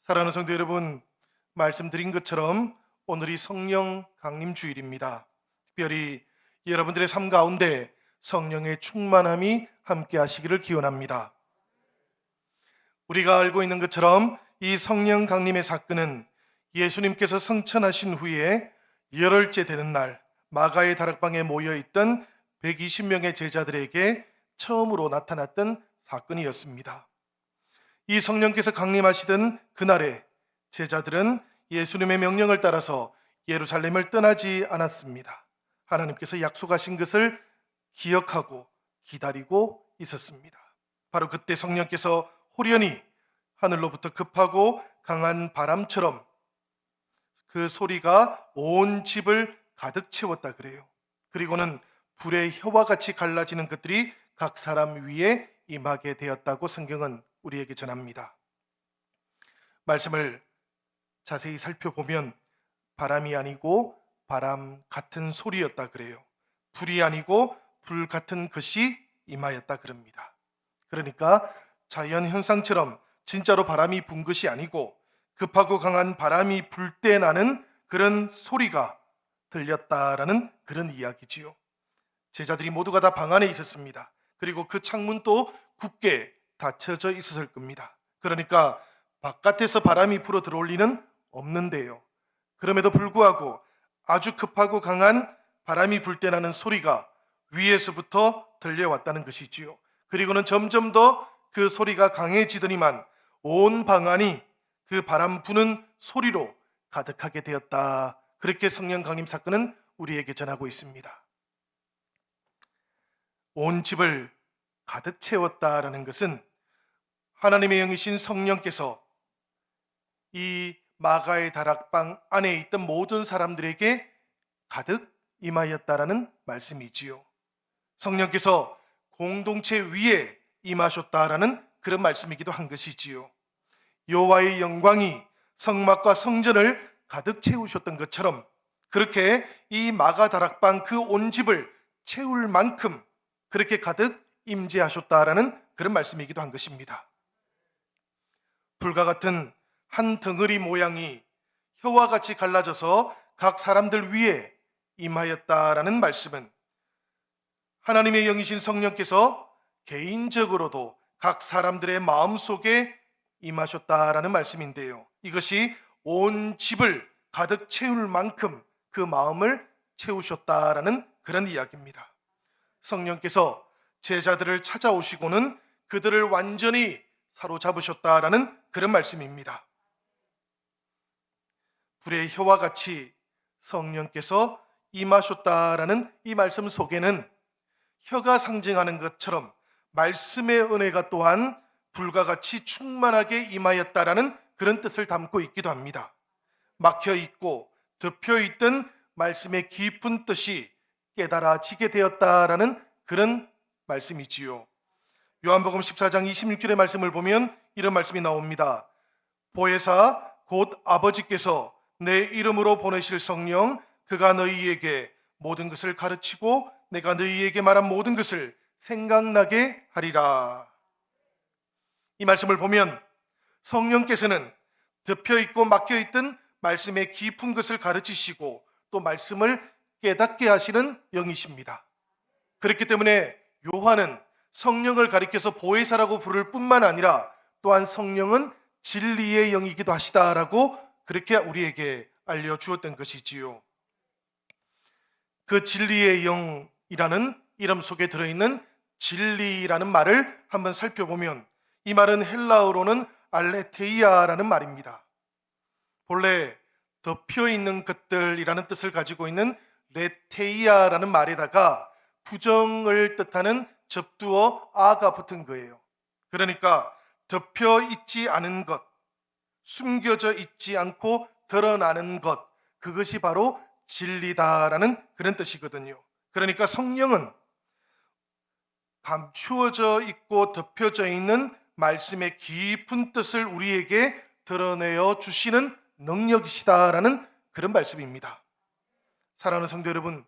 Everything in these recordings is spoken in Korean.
사랑하는 성도 여러분, 말씀드린 것처럼 오늘이 성령 강림 주일입니다. 특별히 여러분들의 삶 가운데 성령의 충만함이 함께 하시기를 기원합니다. 우리가 알고 있는 것처럼 이 성령 강림의 사건은 예수님께서 성천하신 후에 열흘째 되는 날 마가의 다락방에 모여있던 120명의 제자들에게 처음으로 나타났던 사건이었습니다. 이 성령께서 강림하시던 그날에 제자들은 예수님의 명령을 따라서 예루살렘을 떠나지 않았습니다. 하나님께서 약속하신 것을 기억하고 기다리고 있었습니다. 바로 그때 성령께서 호련히 하늘로부터 급하고 강한 바람처럼 그 소리가 온 집을 가득 채웠다 그래요. 그리고는 불의 혀와 같이 갈라지는 것들이 각 사람 위에 임하게 되었다고 성경은 우리에게 전합니다. 말씀을 자세히 살펴보면 바람이 아니고 바람 같은 소리였다 그래요. 불이 아니고 불 같은 것이 임하였다 그럽니다. 그러니까 자연 현상처럼 진짜로 바람이 분 것이 아니고 급하고 강한 바람이 불 때 나는 그런 소리가 들렸다라는 그런 이야기지요. 제자들이 모두가 다 방 안에 있었습니다. 그리고 그 창문도 굳게 닫혀져 있었을 겁니다. 그러니까 바깥에서 바람이 불어 들어올 리는 없는데요. 그럼에도 불구하고 아주 급하고 강한 바람이 불 때 나는 소리가 위에서부터 들려왔다는 것이지요. 그리고는 점점 더 그 소리가 강해지더니만 온 방 안이 그 바람 부는 소리로 가득하게 되었다. 그렇게 성령 강림 사건은 우리에게 전하고 있습니다. 온 집을 가득 채웠다라는 것은 하나님의 영이신 성령께서 이 마가의 다락방 안에 있던 모든 사람들에게 가득 임하였다라는 말씀이지요. 성령께서 공동체 위에 임하셨다라는 그런 말씀이기도 한 것이지요. 여호와의 영광이 성막과 성전을 가득 채우셨던 것처럼 그렇게 이 마가 다락방 그 온 집을 채울 만큼 그렇게 가득 임재하셨다라는 그런 말씀이기도 한 것입니다. 불과 같은 한 덩어리 모양이 혀와 같이 갈라져서 각 사람들 위에 임하였다라는 말씀은 하나님의 영이신 성령께서 개인적으로도 각 사람들의 마음속에 임하셨다라는 말씀인데요. 이것이 온 집을 가득 채울 만큼 그 마음을 채우셨다라는 그런 이야기입니다. 성령께서 제자들을 찾아오시고는 그들을 완전히 사로잡으셨다라는 그런 말씀입니다. 불의 혀와 같이 성령께서 임하셨다라는 이 말씀 속에는 혀가 상징하는 것처럼 말씀의 은혜가 또한 불과 같이 충만하게 임하였다라는 그런 뜻을 담고 있기도 합니다. 막혀 있고 덮여 있던 말씀의 깊은 뜻이 깨달아지게 되었다라는 그런 말씀이지요. 요한복음 14장 26절의 말씀을 보면 이런 말씀이 나옵니다. 보혜사 곧 아버지께서 내 이름으로 보내실 성령 그가 너희에게 모든 것을 가르치고 내가 너희에게 말한 모든 것을 생각나게 하리라. 이 말씀을 보면 성령께서는 덮여있고 막혀있던 말씀의 깊은 것을 가르치시고 또 말씀을 깨닫게 하시는 영이십니다. 그렇기 때문에 요한은 성령을 가리켜서 보혜사라고 부를 뿐만 아니라 또한 성령은 진리의 영이기도 하시다라고 그렇게 우리에게 알려주었던 것이지요. 그 진리의 영이라는 이름 속에 들어있는 진리라는 말을 한번 살펴보면 이 말은 헬라어로는 알레테이아라는 말입니다. 본래 덮여있는 것들이라는 뜻을 가지고 있는 레테이아라는 말에다가 부정을 뜻하는 접두어 아가 붙은 거예요. 그러니까 덮여 있지 않은 것, 숨겨져 있지 않고 드러나는 것, 그것이 바로 진리다라는 그런 뜻이거든요. 그러니까 성령은 감추어져 있고 덮여져 있는 말씀의 깊은 뜻을 우리에게 드러내어 주시는 능력이시다라는 그런 말씀입니다. 사랑하는 성도 여러분,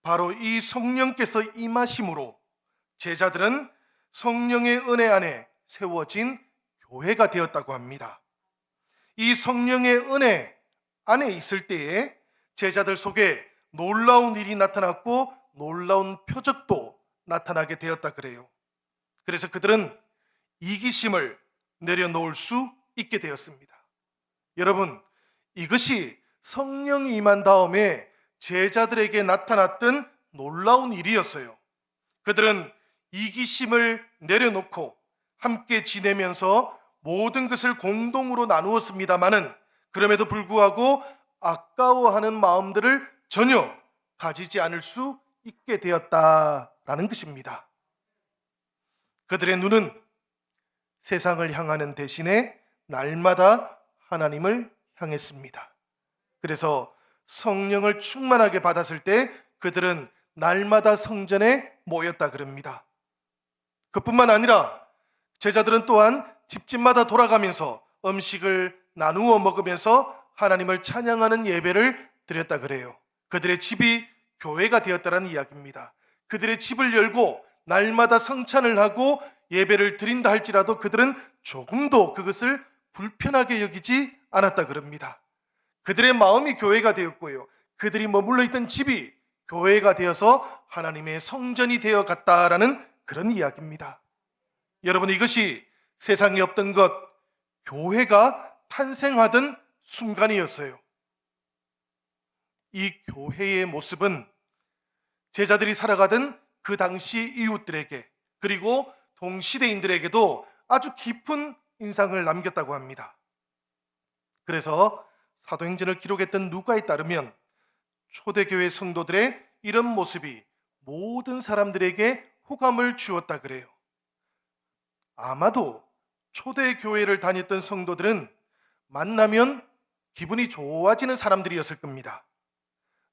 바로 이 성령께서 임하심으로 제자들은 성령의 은혜 안에 세워진 교회가 되었다고 합니다. 이 성령의 은혜 안에 있을 때에 제자들 속에 놀라운 일이 나타났고 놀라운 표적도 나타나게 되었다 그래요. 그래서 그들은 이기심을 내려놓을 수 있게 되었습니다. 여러분, 이것이 성령이 임한 다음에 제자들에게 나타났던 놀라운 일이었어요. 그들은 이기심을 내려놓고 함께 지내면서 모든 것을 공동으로 나누었습니다마는 그럼에도 불구하고 아까워하는 마음들을 전혀 가지지 않을 수 있게 되었다라는 것입니다. 그들의 눈은 세상을 향하는 대신에 날마다 하나님을 향했습니다. 그래서 성령을 충만하게 받았을 때 그들은 날마다 성전에 모였다 그럽니다. 그뿐만 아니라 제자들은 또한 집집마다 돌아가면서 음식을 나누어 먹으면서 하나님을 찬양하는 예배를 드렸다 그래요. 그들의 집이 교회가 되었다는 이야기입니다. 그들의 집을 열고 날마다 성찬을 하고 예배를 드린다 할지라도 그들은 조금도 그것을 불편하게 여기지 않았다 그럽니다. 그들의 마음이 교회가 되었고요. 그들이 머물러 있던 집이 교회가 되어서 하나님의 성전이 되어 갔다라는 그런 이야기입니다. 여러분, 이것이 세상에 없던 것, 교회가 탄생하던 순간이었어요. 이 교회의 모습은 제자들이 살아가던 그 당시 이웃들에게 그리고 동시대인들에게도 아주 깊은 인상을 남겼다고 합니다. 그래서 사도행전을 기록했던 누가에 따르면 초대교회 성도들의 이런 모습이 모든 사람들에게 호감을 주었다 그래요. 아마도 초대교회를 다녔던 성도들은 만나면 기분이 좋아지는 사람들이었을 겁니다.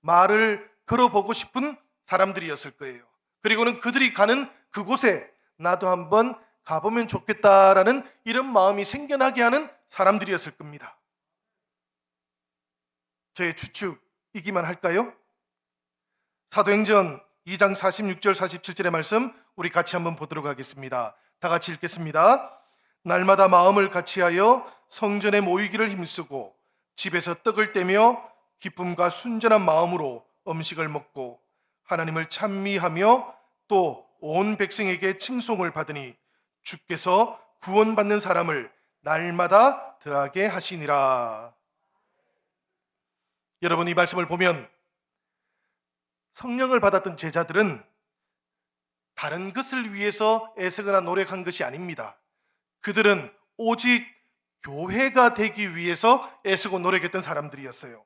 말을 걸어보고 싶은 사람들이었을 거예요. 그리고는 그들이 가는 그곳에 나도 한번 가보면 좋겠다라는 이런 마음이 생겨나게 하는 사람들이었을 겁니다. 저의 추측이기만 할까요? 사도행전 2장 46절 47절의 말씀 우리 같이 한번 보도록 하겠습니다. 다 같이 읽겠습니다. 날마다 마음을 같이하여 성전에 모이기를 힘쓰고 집에서 떡을 떼며 기쁨과 순전한 마음으로 음식을 먹고 하나님을 찬미하며 또 온 백성에게 칭송을 받으니 주께서 구원받는 사람을 날마다 더하게 하시니라. 여러분, 이 말씀을 보면 성령을 받았던 제자들은 다른 것을 위해서 애쓰거나 노력한 것이 아닙니다. 그들은 오직 교회가 되기 위해서 애쓰고 노력했던 사람들이었어요.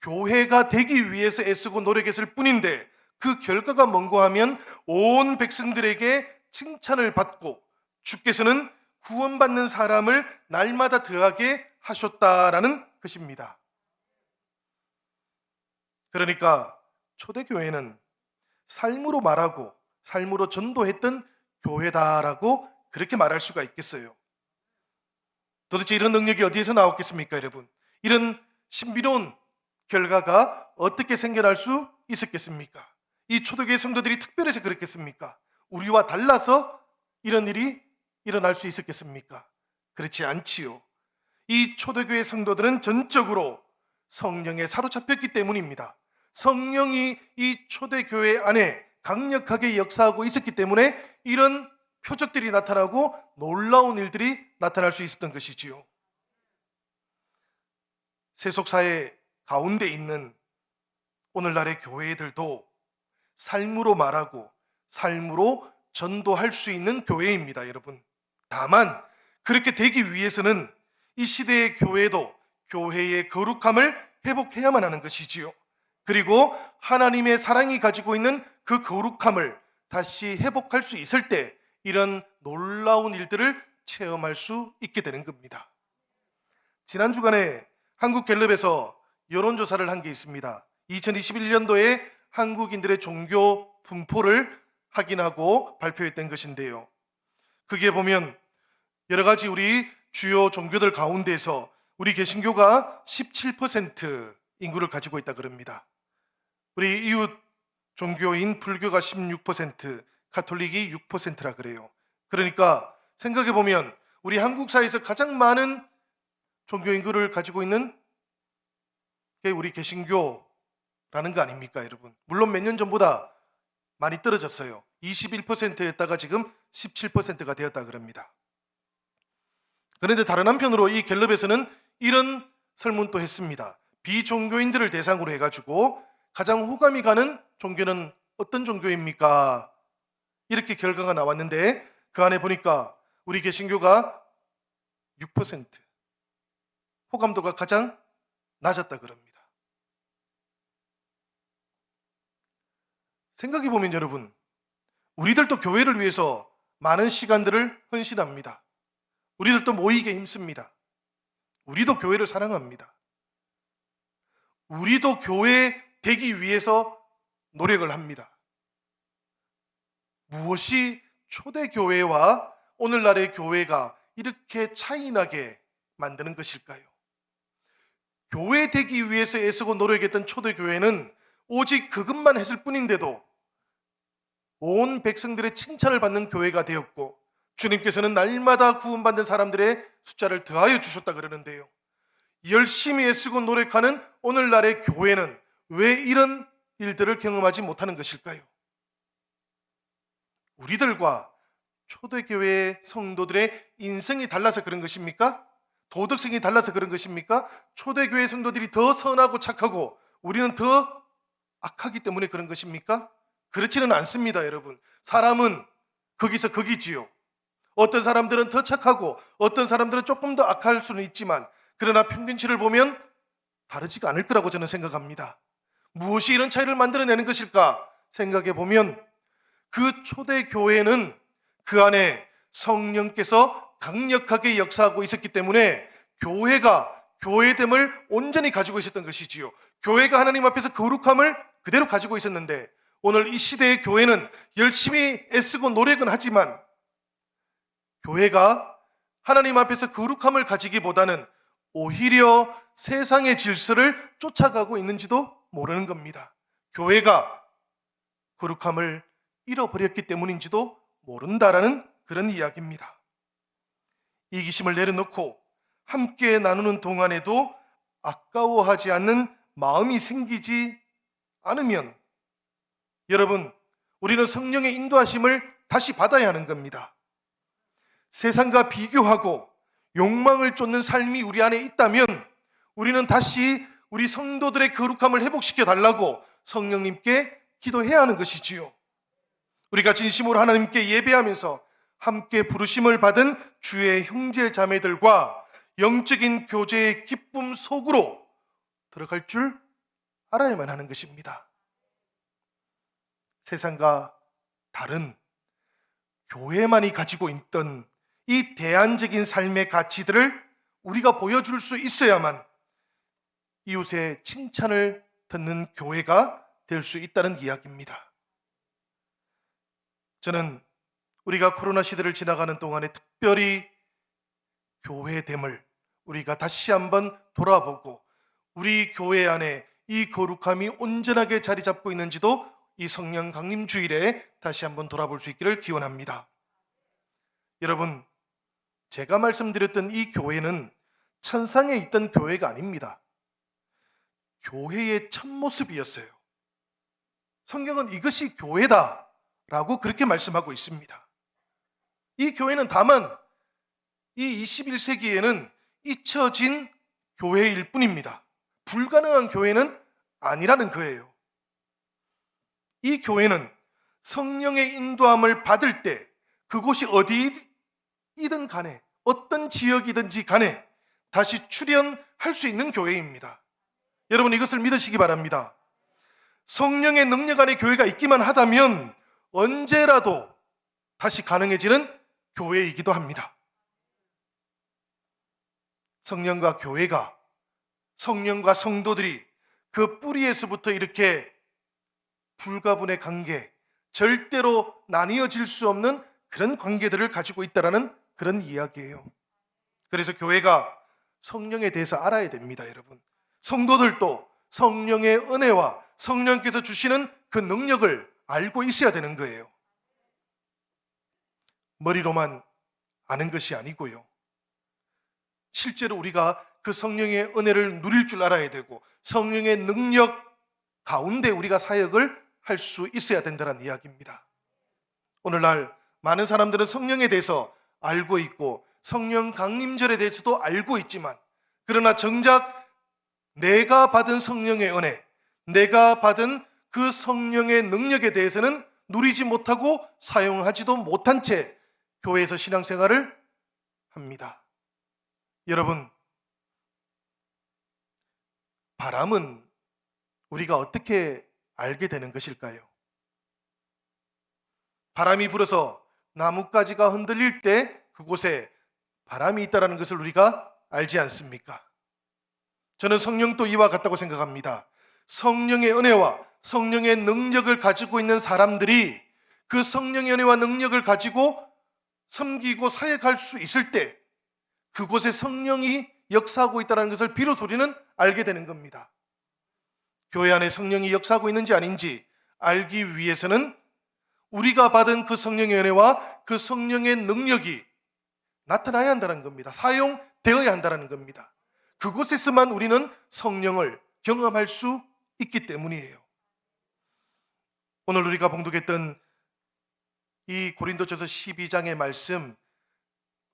교회가 되기 위해서 애쓰고 노력했을 뿐인데 그 결과가 뭔가 하면 온 백성들에게 칭찬을 받고 주께서는 구원받는 사람을 날마다 더하게 하셨다라는 것입니다. 그러니까 초대교회는 삶으로 말하고 삶으로 전도했던 교회다라고 그렇게 말할 수가 있겠어요. 도대체 이런 능력이 어디에서 나왔겠습니까, 여러분? 이런 신비로운 결과가 어떻게 생겨날 수 있었겠습니까? 이 초대교회 성도들이 특별해서 그렇겠습니까? 우리와 달라서 이런 일이 일어날 수 있었겠습니까? 그렇지 않지요. 이 초대교회 성도들은 전적으로 성령에 사로잡혔기 때문입니다. 성령이 이 초대교회 안에 강력하게 역사하고 있었기 때문에 이런 표적들이 나타나고 놀라운 일들이 나타날 수 있었던 것이지요. 세속사회 가운데 있는 오늘날의 교회들도 삶으로 말하고 삶으로 전도할 수 있는 교회입니다, 여러분. 다만 그렇게 되기 위해서는 이 시대의 교회도 교회의 거룩함을 회복해야만 하는 것이지요. 그리고 하나님의 사랑이 가지고 있는 그 거룩함을 다시 회복할 수 있을 때 이런 놀라운 일들을 체험할 수 있게 되는 겁니다. 지난 주간에 한국갤럽에서 여론조사를 한 게 있습니다. 2021년도에 한국인들의 종교 분포를 확인하고 발표했던 것인데요. 그게 보면 여러 가지 우리 주요 종교들 가운데서 우리 개신교가 17% 인구를 가지고 있다 그럽니다. 우리 이웃 종교인 불교가 16%, 가톨릭이 6%라 그래요. 그러니까 생각해 보면 우리 한국 사회에서 가장 많은 종교인구를 가지고 있는 게 우리 개신교라는 거 아닙니까, 여러분? 물론 몇 년 전보다 많이 떨어졌어요. 21%였다가 지금 17%가 되었다 그럽니다. 그런데 다른 한편으로 이 갤럽에서는 이런 설문도 했습니다. 비종교인들을 대상으로 해가지고 가장 호감이 가는 종교는 어떤 종교입니까? 이렇게 결과가 나왔는데 그 안에 보니까 우리 개신교가 6%, 호감도가 가장 낮았다 그럽니다. 생각해 보면 여러분, 우리들도 교회를 위해서 많은 시간들을 헌신합니다. 우리들도 모이게 힘씁니다. 우리도 교회를 사랑합니다. 우리도 교회 되기 위해서 노력을 합니다. 무엇이 초대교회와 오늘날의 교회가 이렇게 차이나게 만드는 것일까요? 교회 되기 위해서 애쓰고 노력했던 초대교회는 오직 그것만 했을 뿐인데도 온 백성들의 칭찬을 받는 교회가 되었고, 주님께서는 날마다 구원받는 사람들의 숫자를 더하여 주셨다 그러는데요. 열심히 애쓰고 노력하는 오늘날의 교회는 왜 이런 일들을 경험하지 못하는 것일까요? 우리들과 초대교회 성도들의 인생이 달라서 그런 것입니까? 도덕성이 달라서 그런 것입니까? 초대교회 성도들이 더 선하고 착하고 우리는 더 악하기 때문에 그런 것입니까? 그렇지는 않습니다, 여러분. 사람은 거기서 거기지요. 어떤 사람들은 더 착하고 어떤 사람들은 조금 더 악할 수는 있지만, 그러나 평균치를 보면 다르지가 않을 거라고 저는 생각합니다. 무엇이 이런 차이를 만들어내는 것일까 생각해 보면, 그 초대교회는 그 안에 성령께서 강력하게 역사하고 있었기 때문에 교회가 교회됨을 온전히 가지고 있었던 것이지요. 교회가 하나님 앞에서 거룩함을 그대로 가지고 있었는데, 오늘 이 시대의 교회는 열심히 애쓰고 노력은 하지만 교회가 하나님 앞에서 거룩함을 가지기보다는 오히려 세상의 질서를 쫓아가고 있는지도 모르는 겁니다. 교회가 거룩함을 잃어버렸기 때문인지도 모른다라는 그런 이야기입니다. 이기심을 내려놓고 함께 나누는 동안에도 아까워하지 않는 마음이 생기지 않으면, 여러분, 우리는 성령의 인도하심을 다시 받아야 하는 겁니다. 세상과 비교하고 욕망을 쫓는 삶이 우리 안에 있다면 우리는 다시 우리 성도들의 거룩함을 회복시켜 달라고 성령님께 기도해야 하는 것이지요. 우리가 진심으로 하나님께 예배하면서 함께 부르심을 받은 주의 형제 자매들과 영적인 교제의 기쁨 속으로 들어갈 줄 알아야만 하는 것입니다. 세상과 다른 교회만이 가지고 있던 이 대안적인 삶의 가치들을 우리가 보여줄 수 있어야만 이웃의 칭찬을 듣는 교회가 될 수 있다는 이야기입니다. 저는 우리가 코로나 시대를 지나가는 동안에 특별히 교회됨을 우리가 다시 한번 돌아보고 우리 교회 안에 이 거룩함이 온전하게 자리 잡고 있는지도 이 성령 강림 주일에 다시 한번 돌아볼 수 있기를 기원합니다. 여러분, 제가 말씀드렸던 이 교회는 천상에 있던 교회가 아닙니다. 교회의 첫모습이었어요. 성경은 이것이 교회다라고 그렇게 말씀하고 있습니다. 이 교회는 다만 이 21세기에는 잊혀진 교회일 뿐입니다. 불가능한 교회는 아니라는 거예요. 이 교회는 성령의 인도함을 받을 때 그곳이 어디이든 간에 어떤 지역이든지 간에 다시 출현할 수 있는 교회입니다. 여러분, 이것을 믿으시기 바랍니다. 성령의 능력 안에 교회가 있기만 하다면 언제라도 다시 가능해지는 교회이기도 합니다. 성령과 교회가, 성령과 성도들이 그 뿌리에서부터 이렇게 불가분의 관계, 절대로 나뉘어질 수 없는 그런 관계들을 가지고 있다는 그런 이야기예요. 그래서 교회가 성령에 대해서 알아야 됩니다, 여러분. 성도들도 성령의 은혜와 성령께서 주시는 그 능력을 알고 있어야 되는 거예요. 머리로만 아는 것이 아니고요. 실제로 우리가 그 성령의 은혜를 누릴 줄 알아야 되고 성령의 능력 가운데 우리가 사역을 할 수 있어야 된다는 이야기입니다. 오늘날 많은 사람들은 성령에 대해서 알고 있고 성령 강림절에 대해서도 알고 있지만 그러나 정작 내가 받은 성령의 은혜, 내가 받은 그 성령의 능력에 대해서는 누리지 못하고 사용하지도 못한 채 교회에서 신앙생활을 합니다. 여러분, 바람은 우리가 어떻게 알게 되는 것일까요? 바람이 불어서 나뭇가지가 흔들릴 때 그곳에 바람이 있다는 것을 우리가 알지 않습니까? 저는 성령도 이와 같다고 생각합니다. 성령의 은혜와 성령의 능력을 가지고 있는 사람들이 그 성령의 은혜와 능력을 가지고 섬기고 사역할 수 있을 때 그곳에 성령이 역사하고 있다는 것을 비로소 우리는 알게 되는 겁니다. 교회 안에 성령이 역사하고 있는지 아닌지 알기 위해서는 우리가 받은 그 성령의 은혜와 그 성령의 능력이 나타나야 한다는 겁니다. 사용되어야 한다는 겁니다. 그곳에서만 우리는 성령을 경험할 수 있기 때문이에요. 오늘 우리가 봉독했던 이 고린도전서 12장의 말씀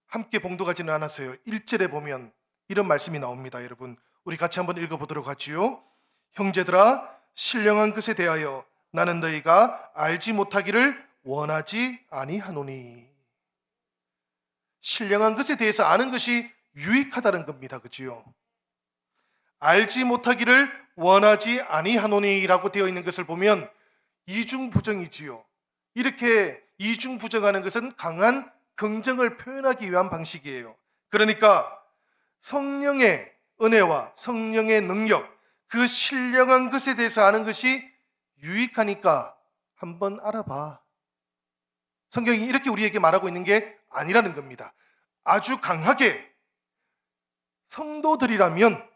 함께 봉독하지는 않았어요. 1절에 보면 이런 말씀이 나옵니다. 여러분, 우리 같이 한번 읽어보도록 하지요. 형제들아, 신령한 것에 대하여 나는 너희가 알지 못하기를 원하지 아니하노니. 신령한 것에 대해서 아는 것이 유익하다는 겁니다. 그지요? 알지 못하기를 원하지 아니하노니라고 되어 있는 것을 보면 이중부정이지요. 이렇게 이중부정하는 것은 강한 긍정을 표현하기 위한 방식이에요. 그러니까 성령의 은혜와 성령의 능력, 그 신령한 것에 대해서 아는 것이 유익하니까 한번 알아봐. 성경이 이렇게 우리에게 말하고 있는 게 아니라는 겁니다. 아주 강하게 성도들이라면,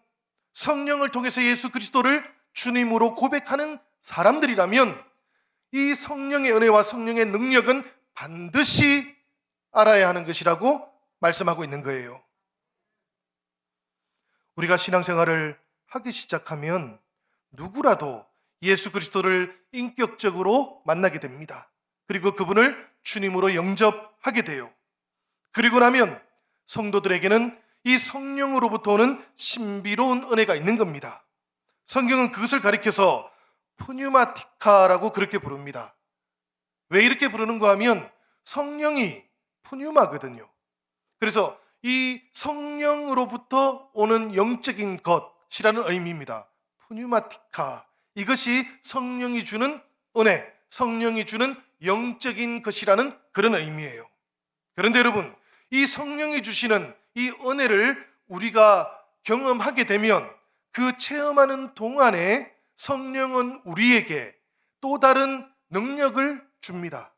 성령을 통해서 예수 그리스도를 주님으로 고백하는 사람들이라면 이 성령의 은혜와 성령의 능력은 반드시 알아야 하는 것이라고 말씀하고 있는 거예요. 우리가 신앙생활을 하기 시작하면 누구라도 예수 그리스도를 인격적으로 만나게 됩니다. 그리고 그분을 주님으로 영접하게 돼요. 그리고 나면 성도들에게는 이 성령으로부터 오는 신비로운 은혜가 있는 겁니다. 성경은 그것을 가리켜서 푸뉴마티카라고 그렇게 부릅니다. 왜 이렇게 부르는가 하면 성령이 푸뉴마거든요. 그래서 이 성령으로부터 오는 영적인 것이라는 의미입니다. 푸뉴마티카. 이것이 성령이 주는 은혜, 성령이 주는 영적인 것이라는 그런 의미예요. 그런데 여러분, 이 성령이 주시는 이 은혜를 우리가 경험하게 되면 그 체험하는 동안에 성령은 우리에게 또 다른 능력을 줍니다.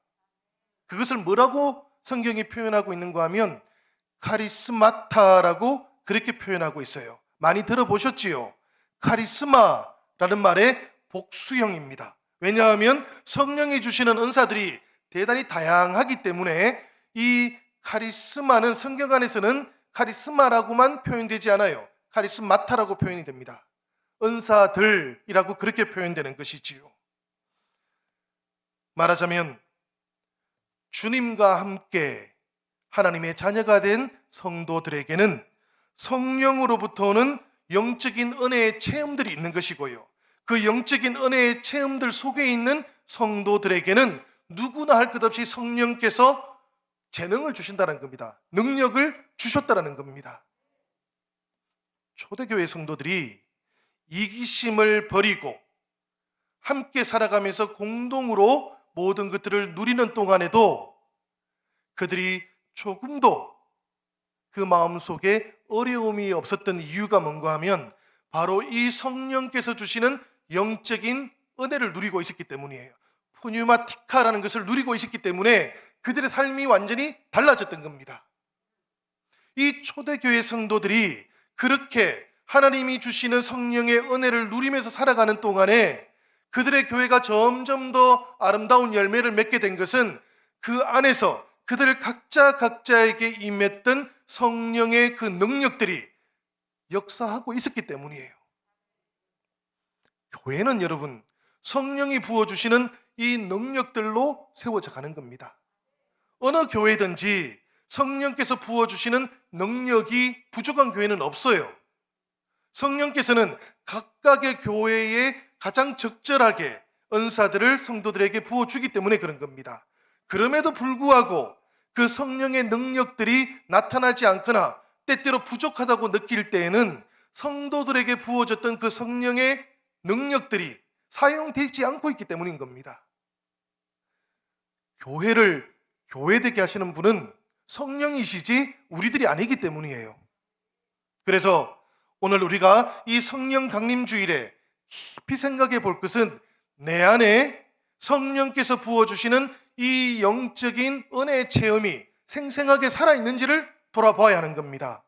그것을 뭐라고 성경이 표현하고 있는가 하면 카리스마타라고 그렇게 표현하고 있어요. 많이 들어보셨지요? 카리스마라는 말의 복수형입니다. 왜냐하면 성령이 주시는 은사들이 대단히 다양하기 때문에 이 카리스마는 성경 안에서는 카리스마라고만 표현되지 않아요. 카리스마타라고 표현이 됩니다. 은사들이라고 그렇게 표현되는 것이지요. 말하자면 주님과 함께 하나님의 자녀가 된 성도들에게는 성령으로부터 오는 영적인 은혜의 체험들이 있는 것이고요. 그 영적인 은혜의 체험들 속에 있는 성도들에게는 누구나 할 것 없이 성령께서 재능을 주신다는 겁니다. 능력을 주셨다는 겁니다. 초대교회 성도들이 이기심을 버리고 함께 살아가면서 공동으로 모든 것들을 누리는 동안에도 그들이 조금도 그 마음속에 어려움이 없었던 이유가 뭔가 하면 바로 이 성령께서 주시는 영적인 은혜를 누리고 있었기 때문이에요. 푸뉴마티카라는 것을 누리고 있었기 때문에 그들의 삶이 완전히 달라졌던 겁니다. 이 초대교회 성도들이 그렇게 하나님이 주시는 성령의 은혜를 누리면서 살아가는 동안에 그들의 교회가 점점 더 아름다운 열매를 맺게 된 것은 그 안에서 그들 각자에게 임했던 성령의 그 능력들이 역사하고 있었기 때문이에요. 교회는 여러분, 성령이 부어주시는 이 능력들로 세워져 가는 겁니다. 어느 교회든지 성령께서 부어주시는 능력이 부족한 교회는 없어요. 성령께서는 각각의 교회에 가장 적절하게 은사들을 성도들에게 부어주기 때문에 그런 겁니다. 그럼에도 불구하고 그 성령의 능력들이 나타나지 않거나 때때로 부족하다고 느낄 때에는 성도들에게 부어졌던 그 성령의 능력들이 사용되지 않고 있기 때문인 겁니다. 교회를 교회되게 하시는 분은 성령이시지 우리들이 아니기 때문이에요. 그래서 오늘 우리가 이 성령 강림 주일에 깊이 생각해 볼 것은 내 안에 성령께서 부어주시는 이 영적인 은혜의 체험이 생생하게 살아있는지를 돌아봐야 하는 겁니다.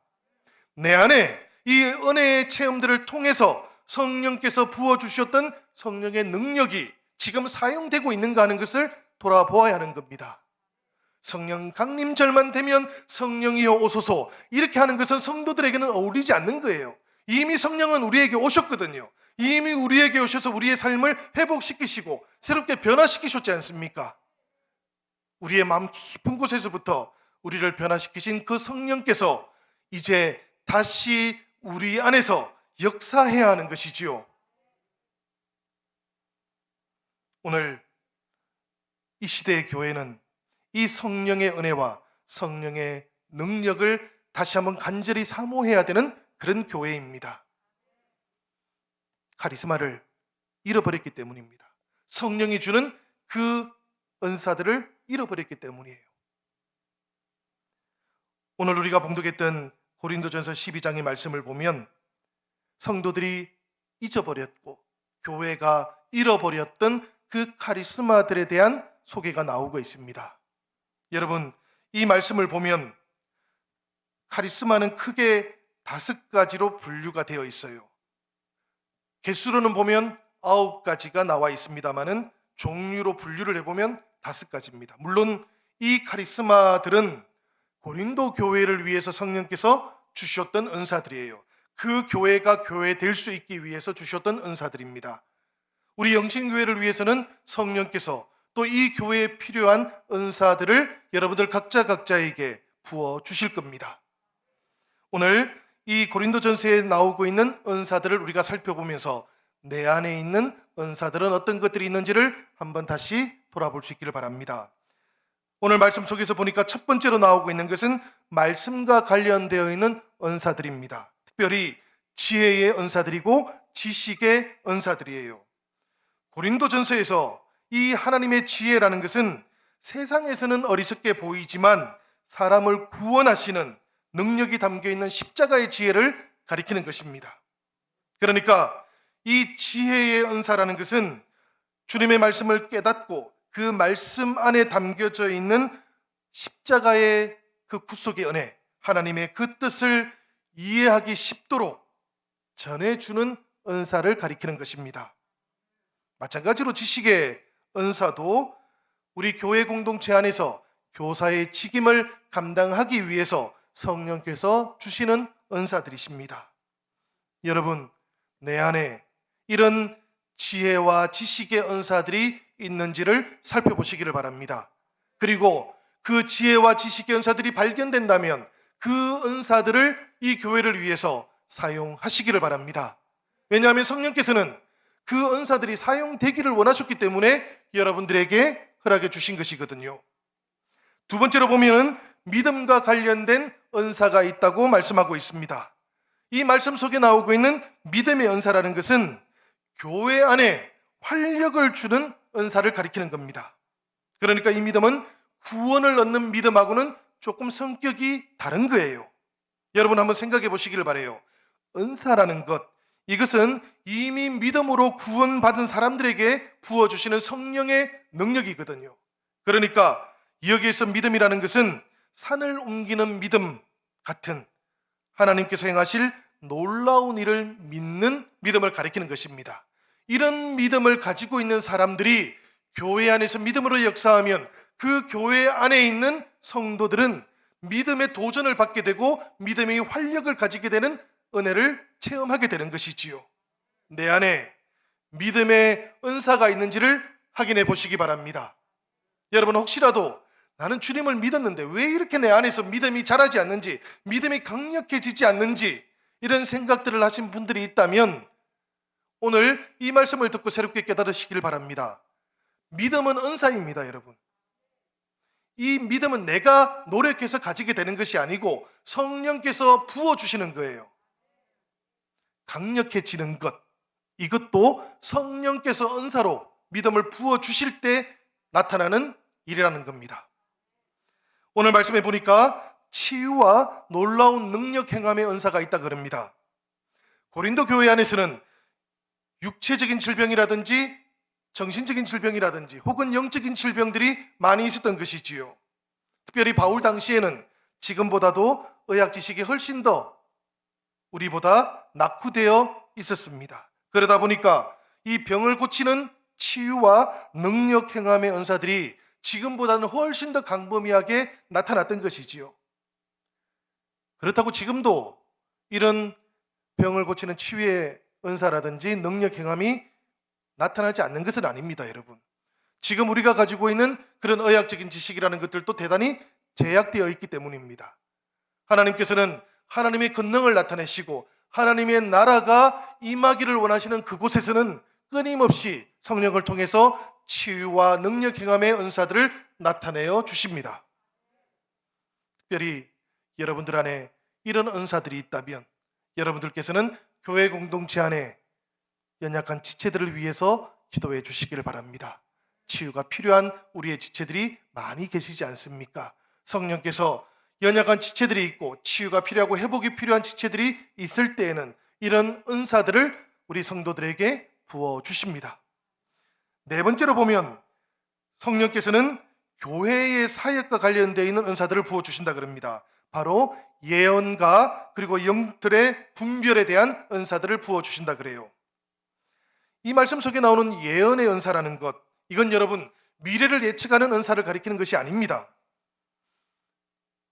내 안에 이 은혜의 체험들을 통해서 성령께서 부어주셨던 성령의 능력이 지금 사용되고 있는가 하는 것을 돌아보아야 하는 겁니다. 성령 강림절만 되면 성령이여 오소서 이렇게 하는 것은 성도들에게는 어울리지 않는 거예요. 이미 성령은 우리에게 오셨거든요. 이미 우리에게 오셔서 우리의 삶을 회복시키시고 새롭게 변화시키셨지 않습니까? 우리의 마음 깊은 곳에서부터 우리를 변화시키신 그 성령께서 이제 다시 우리 안에서 역사해야 하는 것이지요. 오늘 이 시대의 교회는 이 성령의 은혜와 성령의 능력을 다시 한번 간절히 사모해야 되는 그런 교회입니다. 카리스마를 잃어버렸기 때문입니다. 성령이 주는 그 은사들을 잃어버렸기 때문이에요. 오늘 우리가 봉독했던 고린도전서 12장의 말씀을 보면 성도들이 잊어버렸고 교회가 잃어버렸던 그 카리스마들에 대한 소개가 나오고 있습니다. 여러분, 이 말씀을 보면 카리스마는 크게 5가지로 분류가 되어 있어요. 개수로는 보면 9가지가 나와 있습니다만은 종류로 분류를 해보면 5가지입니다. 물론 이 카리스마들은 고린도 교회를 위해서 성령께서 주셨던 은사들이에요. 그 교회가 교회 될 수 있기 위해서 주셨던 은사들입니다. 우리 영신교회를 위해서는 성령께서 또 이 교회에 필요한 은사들을 여러분들 각자에게 부어 주실 겁니다. 오늘 이 고린도전서에 나오고 있는 은사들을 우리가 살펴보면서 내 안에 있는 은사들은 어떤 것들이 있는지를 한번 다시 돌아볼 수 있기를 바랍니다. 오늘 말씀 속에서 보니까 첫 번째로 나오고 있는 것은 말씀과 관련되어 있는 은사들입니다. 특별히 지혜의 은사들이고 지식의 은사들이에요. 고린도전서에서 이 하나님의 지혜라는 것은 세상에서는 어리석게 보이지만 사람을 구원하시는 능력이 담겨있는 십자가의 지혜를 가리키는 것입니다. 그러니까 이 지혜의 은사라는 것은 주님의 말씀을 깨닫고 그 말씀 안에 담겨져 있는 십자가의 그 구속의 은혜, 하나님의 그 뜻을 이해하기 쉽도록 전해주는 은사를 가리키는 것입니다. 마찬가지로 지식의 은사도 우리 교회 공동체 안에서 교사의 직임을 감당하기 위해서 성령께서 주시는 은사들이십니다. 여러분, 내 안에 이런 지혜와 지식의 은사들이 있는지를 살펴보시기를 바랍니다. 그리고 그 지혜와 지식의 은사들이 발견된다면 그 은사들을 이 교회를 위해서 사용하시기를 바랍니다. 왜냐하면 성령께서는 그 은사들이 사용되기를 원하셨기 때문에 여러분들에게 허락해 주신 것이거든요. 두 번째로 보면은 믿음과 관련된 은사가 있다고 말씀하고 있습니다. 이 말씀 속에 나오고 있는 믿음의 은사라는 것은 교회 안에 활력을 주는 은사를 가리키는 겁니다. 그러니까 이 믿음은 구원을 얻는 믿음하고는 조금 성격이 다른 거예요. 여러분 한번 생각해 보시기를 바라요. 은사라는 것, 이것은 이미 믿음으로 구원받은 사람들에게 부어주시는 성령의 능력이거든요. 그러니까 여기에서 믿음이라는 것은 산을 옮기는 믿음 같은 하나님께서 행하실 놀라운 일을 믿는 믿음을 가리키는 것입니다. 이런 믿음을 가지고 있는 사람들이 교회 안에서 믿음으로 역사하면 그 교회 안에 있는 성도들은 믿음의 도전을 받게 되고 믿음의 활력을 가지게 되는 은혜를 체험하게 되는 것이지요. 내 안에 믿음의 은사가 있는지를 확인해 보시기 바랍니다. 여러분, 혹시라도 나는 주님을 믿었는데 왜 이렇게 내 안에서 믿음이 자라지 않는지, 믿음이 강력해지지 않는지 이런 생각들을 하신 분들이 있다면 오늘 이 말씀을 듣고 새롭게 깨달으시길 바랍니다. 믿음은 은사입니다, 여러분. 이 믿음은 내가 노력해서 가지게 되는 것이 아니고 성령께서 부어주시는 거예요. 강력해지는 것, 이것도 성령께서 은사로 믿음을 부어주실 때 나타나는 일이라는 겁니다. 오늘 말씀해 보니까 치유와 놀라운 능력 행함의 은사가 있다 그럽니다. 고린도 교회 안에서는 육체적인 질병이라든지 정신적인 질병이라든지 혹은 영적인 질병들이 많이 있었던 것이지요. 특별히 바울 당시에는 지금보다도 의학 지식이 훨씬 더 우리보다 낙후되어 있었습니다. 그러다 보니까 이 병을 고치는 치유와 능력 행함의 은사들이 지금보다는 훨씬 더 광범위하게 나타났던 것이지요. 그렇다고 지금도 이런 병을 고치는 치유의 은사라든지 능력 행함이 나타나지 않는 것은 아닙니다, 여러분. 지금 우리가 가지고 있는 그런 의학적인 지식이라는 것들도 대단히 제약되어 있기 때문입니다. 하나님께서는 하나님의 권능을 나타내시고 하나님의 나라가 임하기를 원하시는 그곳에서는 끊임없이 성령을 통해서 치유와 능력 행함의 은사들을 나타내어 주십니다. 특별히 여러분들 안에 이런 은사들이 있다면 여러분들께서는 교회 공동체 안에 연약한 지체들을 위해서 기도해 주시기를 바랍니다. 치유가 필요한 우리의 지체들이 많이 계시지 않습니까? 성령께서 연약한 지체들이 있고 치유가 필요하고 회복이 필요한 지체들이 있을 때에는 이런 은사들을 우리 성도들에게 부어주십니다. 네 번째로 보면 성령께서는 교회의 사역과 관련되어 있는 은사들을 부어주신다 그럽니다. 바로 예언과 그리고 영들의 분별에 대한 은사들을 부어주신다 그래요. 이 말씀 속에 나오는 예언의 은사라는 것, 이건 여러분 미래를 예측하는 은사를 가리키는 것이 아닙니다.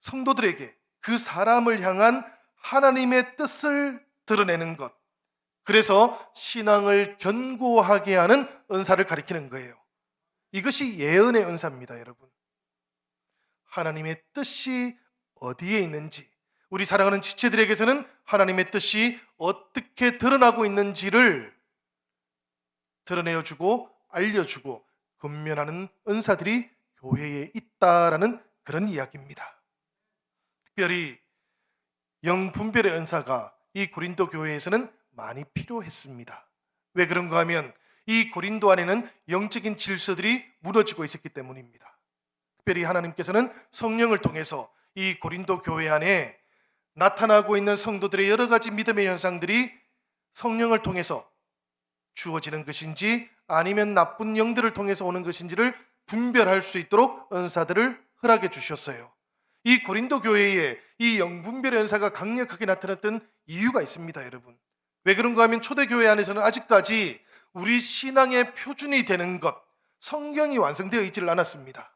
성도들에게 그 사람을 향한 하나님의 뜻을 드러내는 것, 그래서 신앙을 견고하게 하는 은사를 가리키는 거예요. 이것이 예언의 은사입니다, 여러분. 하나님의 뜻이 어디에 있는지, 우리 사랑하는 지체들에게서는 하나님의 뜻이 어떻게 드러나고 있는지를 드러내어주고 알려주고 권면하는 은사들이 교회에 있다라는 그런 이야기입니다. 특별히 영분별의 은사가 이 고린도 교회에서는 많이 필요했습니다. 왜 그런가 하면 이 고린도 안에는 영적인 질서들이 무너지고 있었기 때문입니다. 특별히 하나님께서는 성령을 통해서 이 고린도 교회 안에 나타나고 있는 성도들의 여러 가지 믿음의 현상들이 성령을 통해서 주어지는 것인지 아니면 나쁜 영들을 통해서 오는 것인지를 분별할 수 있도록 은사들을 허락해 주셨어요. 이 고린도 교회에 이 영분별의 은사가 강력하게 나타났던 이유가 있습니다, 여러분. 왜 그런가 하면 초대교회 안에서는 아직까지 우리 신앙의 표준이 되는 것, 성경이 완성되어 있지를 않았습니다.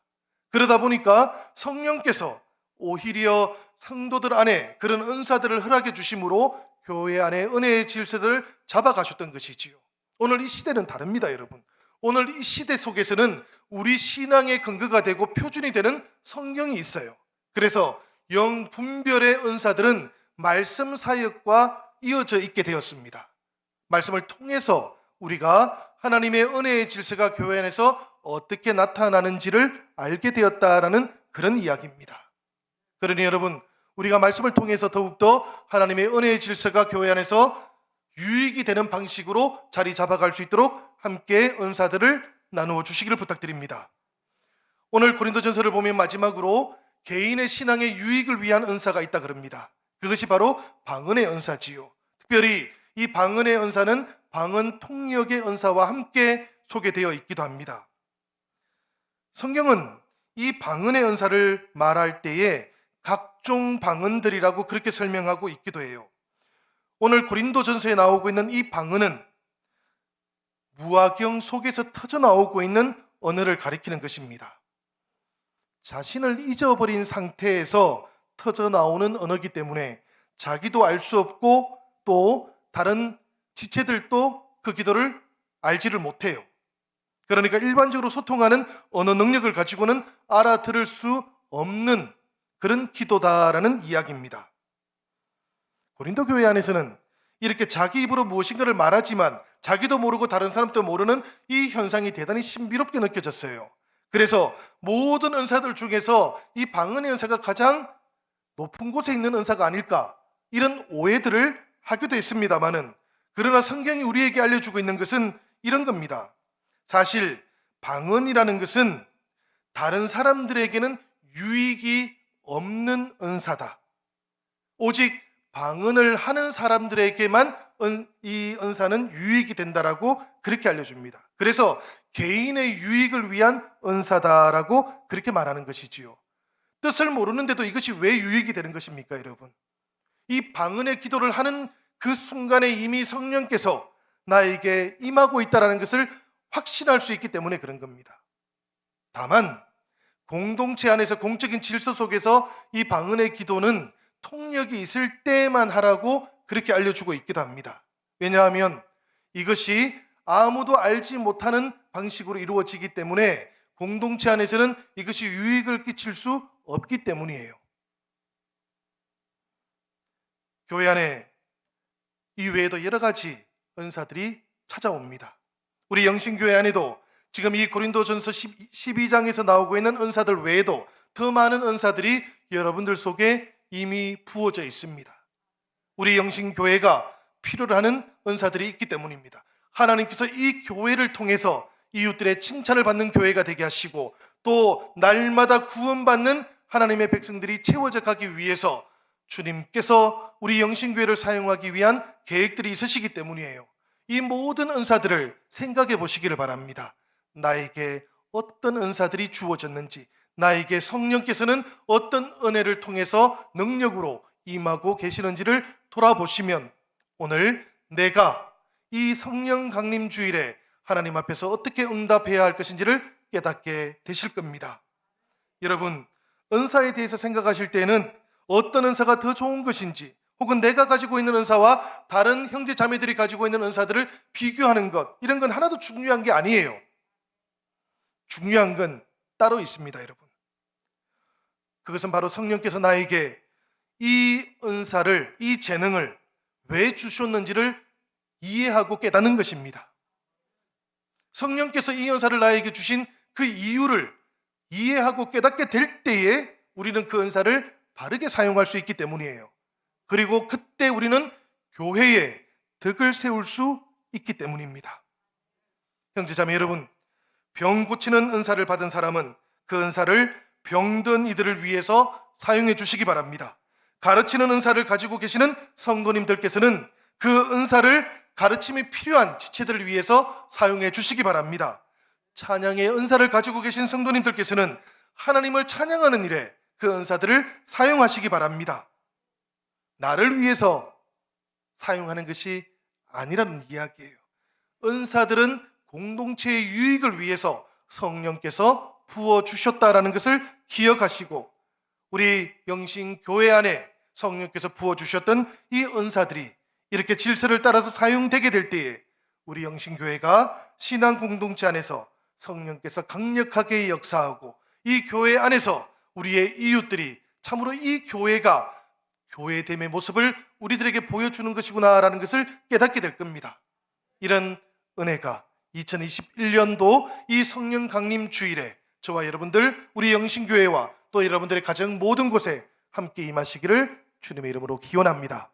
그러다 보니까 성령께서 오히려 성도들 안에 그런 은사들을 허락해 주심으로 교회 안에 은혜의 질서들을 잡아가셨던 것이지요. 오늘 이 시대는 다릅니다, 여러분. 오늘 이 시대 속에서는 우리 신앙의 근거가 되고 표준이 되는 성경이 있어요. 그래서 영분별의 은사들은 말씀 사역과 이어져 있게 되었습니다. 말씀을 통해서 우리가 하나님의 은혜의 질서가 교회 안에서 어떻게 나타나는지를 알게 되었다라는 그런 이야기입니다. 그러니 여러분, 우리가 말씀을 통해서 더욱더 하나님의 은혜의 질서가 교회 안에서 유익이 되는 방식으로 자리 잡아갈 수 있도록 함께 은사들을 나누어 주시기를 부탁드립니다. 오늘 고린도전서를 보면 마지막으로 개인의 신앙의 유익을 위한 은사가 있다 그럽니다. 그것이 바로 방언의 은사지요. 특별히 이 방언의 은사는 방언 통역의 은사와 함께 소개되어 있기도 합니다. 성경은 이 방언의 은사를 말할 때에 각종 방언들이라고 그렇게 설명하고 있기도 해요. 오늘 고린도전서에 나오고 있는 이 방언은 무화경 속에서 터져 나오고 있는 언어를 가리키는 것입니다. 자신을 잊어버린 상태에서 터져 나오는 언어이기 때문에 자기도 알 수 없고 또 다른 지체들도 그 기도를 알지를 못해요. 그러니까 일반적으로 소통하는 언어 능력을 가지고는 알아들을 수 없는 그런 기도다라는 이야기입니다. 고린도 교회 안에서는 이렇게 자기 입으로 무엇인가를 말하지만 자기도 모르고 다른 사람도 모르는 이 현상이 대단히 신비롭게 느껴졌어요. 그래서 모든 은사들 중에서 이 방언의 은사가 가장 높은 곳에 있는 은사가 아닐까, 이런 오해들을 하기도 했습니다마는, 그러나 성경이 우리에게 알려주고 있는 것은 이런 겁니다. 사실 방언이라는 것은 다른 사람들에게는 유익이 없는 은사다. 오직 방언을 하는 사람들에게만 이 은사는 유익이 된다라고 그렇게 알려줍니다. 그래서 개인의 유익을 위한 은사다라고 그렇게 말하는 것이지요. 뜻을 모르는데도 이것이 왜 유익이 되는 것입니까, 여러분? 이 방언의 기도를 하는 그 순간에 이미 성령께서 나에게 임하고 있다는 것을 확신할 수 있기 때문에 그런 겁니다. 다만 공동체 안에서 공적인 질서 속에서 이 방언의 기도는 통력이 있을 때만 하라고 그렇게 알려주고 있기도 합니다. 왜냐하면 이것이 아무도 알지 못하는 방식으로 이루어지기 때문에 공동체 안에서는 이것이 유익을 끼칠 수 없기 때문이에요. 교회 안에 이 외에도 여러 가지 은사들이 찾아옵니다. 우리 영신교회 안에도 지금 이 고린도전서 12장에서 나오고 있는 은사들 외에도 더 많은 은사들이 여러분들 속에 이미 부어져 있습니다. 우리 영신교회가 필요로 하는 은사들이 있기 때문입니다. 하나님께서 이 교회를 통해서 이웃들의 칭찬을 받는 교회가 되게 하시고, 또 날마다 구원받는 하나님의 백성들이 채워져 가기 위해서 주님께서 우리 영신교회를 사용하기 위한 계획들이 있으시기 때문이에요. 이 모든 은사들을 생각해 보시기를 바랍니다. 나에게 어떤 은사들이 주어졌는지, 나에게 성령께서는 어떤 은혜를 통해서 능력으로 임하고 계시는지를 돌아보시면 오늘 내가 이 성령 강림 주일에 하나님 앞에서 어떻게 응답해야 할 것인지를 깨닫게 되실 겁니다. 여러분, 은사에 대해서 생각하실 때는 어떤 은사가 더 좋은 것인지, 혹은 내가 가지고 있는 은사와 다른 형제 자매들이 가지고 있는 은사들을 비교하는 것, 이런 건 하나도 중요한 게 아니에요. 중요한 건 따로 있습니다, 여러분. 그것은 바로 성령께서 나에게 이 은사를, 이 재능을 왜 주셨는지를 이해하고 깨닫는 것입니다. 성령께서 이 은사를 나에게 주신 그 이유를 이해하고 깨닫게 될 때에 우리는 그 은사를 바르게 사용할 수 있기 때문이에요. 그리고 그때 우리는 교회에 덕을 세울 수 있기 때문입니다. 형제자매 여러분, 병 고치는 은사를 받은 사람은 그 은사를 병든 이들을 위해서 사용해 주시기 바랍니다. 가르치는 은사를 가지고 계시는 성도님들께서는 그 은사를 가르침이 필요한 지체들을 위해서 사용해 주시기 바랍니다. 찬양의 은사를 가지고 계신 성도님들께서는 하나님을 찬양하는 일에 그 은사들을 사용하시기 바랍니다. 나를 위해서 사용하는 것이 아니라는 이야기예요. 은사들은 공동체의 유익을 위해서 성령께서 부어주셨다라는 것을 기억하시고, 우리 영신교회 안에 성령께서 부어주셨던 이 은사들이 이렇게 질서를 따라서 사용되게 될 때에 우리 영신교회가 신앙 공동체 안에서 성령께서 강력하게 역사하고, 이 교회 안에서 우리의 이웃들이 참으로 이 교회가 교회됨의 모습을 우리들에게 보여주는 것이구나라는 것을 깨닫게 될 겁니다. 이런 은혜가 2021년도 이 성령 강림 주일에 저와 여러분들, 우리 영신교회와 또 여러분들의 가정 모든 곳에 함께 임하시기를 주님의 이름으로 기원합니다.